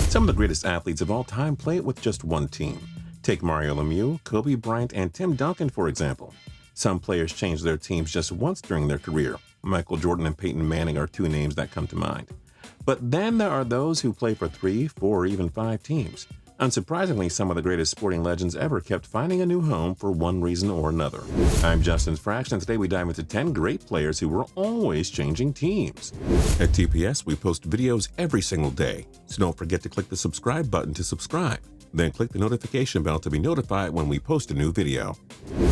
Some of the greatest athletes of all time play with just one team. Take Mario Lemieux, Kobe Bryant, and Tim Duncan, for example. Some players change their teams just once during their career. Michael Jordan and Peyton Manning are two names that come to mind. But then there are those who play for 3, 4, or even 5 teams. Unsurprisingly, some of the greatest sporting legends ever kept finding a new home for one reason or another. I'm Justin Fraction, and today we dive into 10 great players who were always changing teams. At TPS, we post videos every single day, so don't forget to click the subscribe button to subscribe. Then click the notification bell to be notified when we post a new video.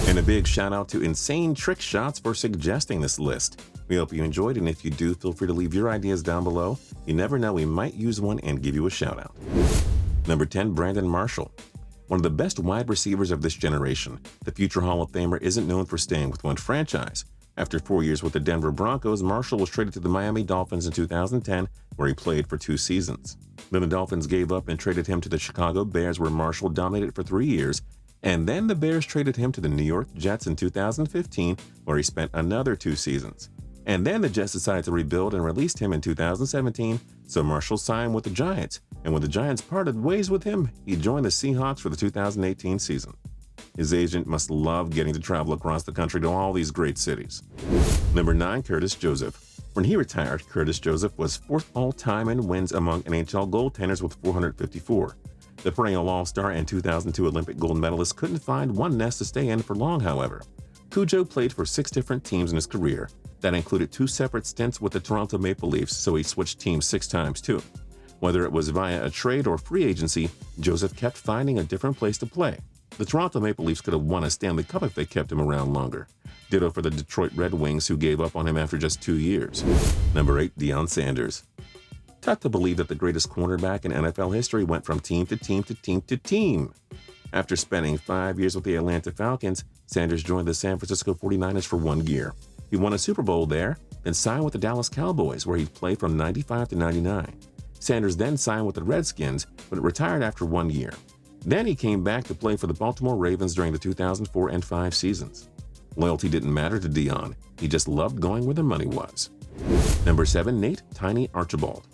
And a big shout out to Insane Trickshots for suggesting this list. We hope you enjoyed, and if you do, feel free to leave your ideas down below. You never know, we might use one and give you a shout out. Number 10, Brandon Marshall. One of the best wide receivers of this generation, the future Hall of Famer isn't known for staying with one franchise. After 4 years with the Denver Broncos, Marshall was traded to the Miami Dolphins in 2010, where he played for 2 seasons. Then the Dolphins gave up and traded him to the Chicago Bears, where Marshall dominated for 3 years, and then the Bears traded him to the New York Jets in 2015, where he spent another 2 seasons. And then the Jets decided to rebuild and released him in 2017, so Marshall signed with the Giants, and when the Giants parted ways with him, he joined the Seahawks for the 2018 season. His agent must love getting to travel across the country to all these great cities. Number 9, Curtis Joseph. When he retired, Curtis Joseph was 4th all-time in wins among NHL goaltenders with 454. The perennial All-Star and 2002 Olympic gold medalist couldn't find one nest to stay in for long, however. Cujo played for 6 different teams in his career. That included 2 separate stints with the Toronto Maple Leafs, so he switched teams 6 times too. Whether it was via a trade or free agency, Joseph kept finding a different place to play. The Toronto Maple Leafs could have won a Stanley Cup if they kept him around longer. Ditto for the Detroit Red Wings, who gave up on him after just 2 years. Number 8, Deion Sanders. Tough to believe that the greatest cornerback in NFL history went from team to team to team to team. After spending 5 years with the Atlanta Falcons, Sanders joined the San Francisco 49ers for 1 year. He won a Super Bowl there, then signed with the Dallas Cowboys, where he played from 95 to 99. Sanders then signed with the Redskins, but retired after 1 year. Then he came back to play for the Baltimore Ravens during the 2004 and 5 seasons. Loyalty didn't matter to Deion. He just loved going where the money was. Number 7, Nate "Tiny" Archibald.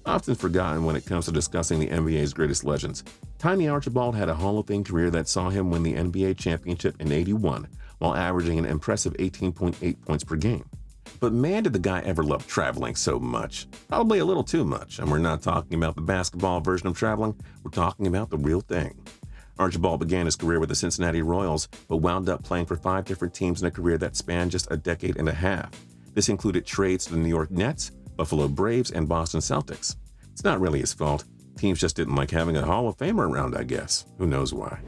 Often forgotten when it comes to discussing the NBA's greatest legends, Tiny Archibald had a Hall of Fame career that saw him win the NBA championship in '81 while averaging an impressive 18.8 points per game. But man, did the guy ever love traveling so much. Probably a little too much, and we're not talking about the basketball version of traveling, we're talking about the real thing. Archibald began his career with the Cincinnati Royals, but wound up playing for 5 different teams in a career that spanned just a decade and a half. This included trades to the New York Nets, Buffalo Braves, and Boston Celtics. It's not really his fault. Teams just didn't like having a Hall of Famer around, I guess. Who knows why.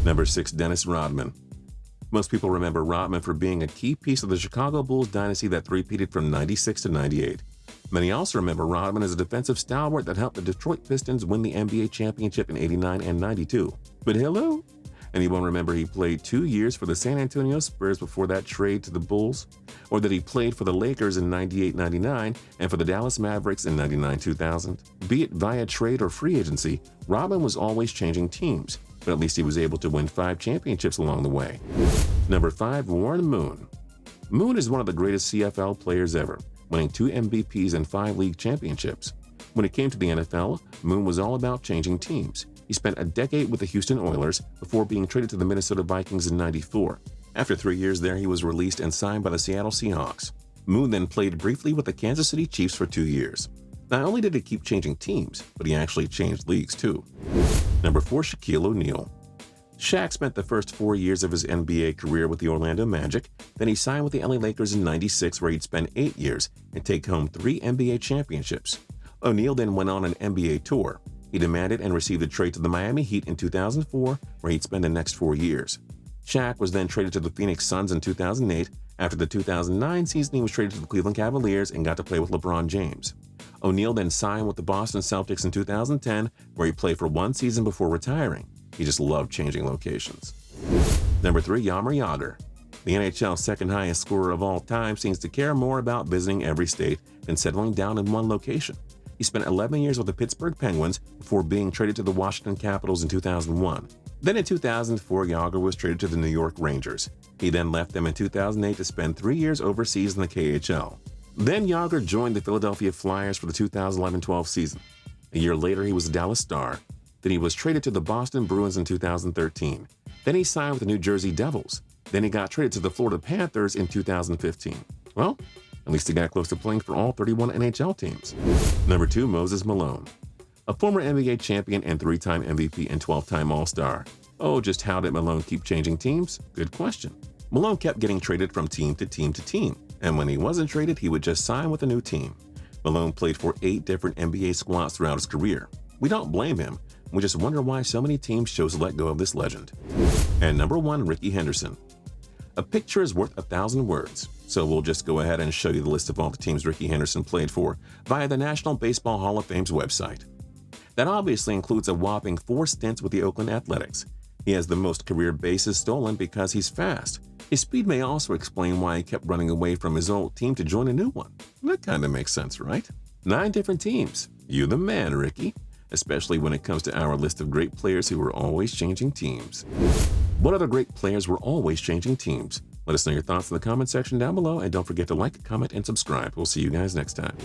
Number 6, Dennis Rodman. Most people remember Rodman for being a key piece of the Chicago Bulls dynasty that three-peated from 96 to 98. Many also remember Rodman as a defensive stalwart that helped the Detroit Pistons win the NBA championship in '89 and '92. But hello? Anyone remember he played 2 years for the San Antonio Spurs before that trade to the Bulls? Or that he played for the Lakers in '98-'99 and for the Dallas Mavericks in '99-2000? Be it via trade or free agency, Rodman was always changing teams, but at least he was able to win 5 championships along the way. Number 5, Warren Moon. Moon is one of the greatest CFL players ever, winning 2 MVPs and 5 league championships. When it came to the NFL, Moon was all about changing teams. He spent a decade with the Houston Oilers before being traded to the Minnesota Vikings in '94. After 3 years there, he was released and signed by the Seattle Seahawks. Moon then played briefly with the Kansas City Chiefs for 2 years. Not only did he keep changing teams, but he actually changed leagues too. Number 4, Shaquille O'Neal. Shaq spent the first 4 years of his NBA career with the Orlando Magic, then he signed with the LA Lakers in '96, where he'd spend 8 years and take home 3 NBA championships. O'Neal then went on an NBA tour. He demanded and received a trade to the Miami Heat in 2004, where he'd spend the next 4 years. Shaq was then traded to the Phoenix Suns in 2008. After the 2009 season, he was traded to the Cleveland Cavaliers and got to play with LeBron James. O'Neal then signed with the Boston Celtics in 2010, where he played for 1 season before retiring. He just loved changing locations. Number 3, Jaromir Jagr. The NHL's second highest scorer of all time seems to care more about visiting every state than settling down in one location. He spent 11 years with the Pittsburgh Penguins before being traded to the Washington Capitals in 2001. Then in 2004, Jagr was traded to the New York Rangers. He then left them in 2008 to spend 3 years overseas in the KHL. Then Jagr joined the Philadelphia Flyers for the 2011-12 season. A year later, he was a Dallas Star. Then he was traded to the Boston Bruins in 2013. Then he signed with the New Jersey Devils. Then he got traded to the Florida Panthers in 2015. Well, at least he got close to playing for all 31 NHL teams. Number 2, Moses Malone. A former NBA champion and 3-time MVP and 12-time All-Star. Oh, just how did Malone keep changing teams? Good question. Malone kept getting traded from team to team to team, and when he wasn't traded, he would just sign with a new team. Malone played for 8 different NBA squads throughout his career. We don't blame him. We just wonder why so many teams chose to let go of this legend. And number 1, Rickey Henderson. A picture is worth 1,000 words, so we'll just go ahead and show you the list of all the teams Rickey Henderson played for via the National Baseball Hall of Fame's website. That obviously includes a whopping 4 stints with the Oakland Athletics. He has the most career bases stolen because he's fast. His speed may also explain why he kept running away from his old team to join a new one. That kind of makes sense, right? 9 different teams. You the man, Rickey. Especially when it comes to our list of great players who were always changing teams. What other great players were always changing teams? Let us know your thoughts in the comment section down below, and don't forget to like, comment, and subscribe. We'll see you guys next time.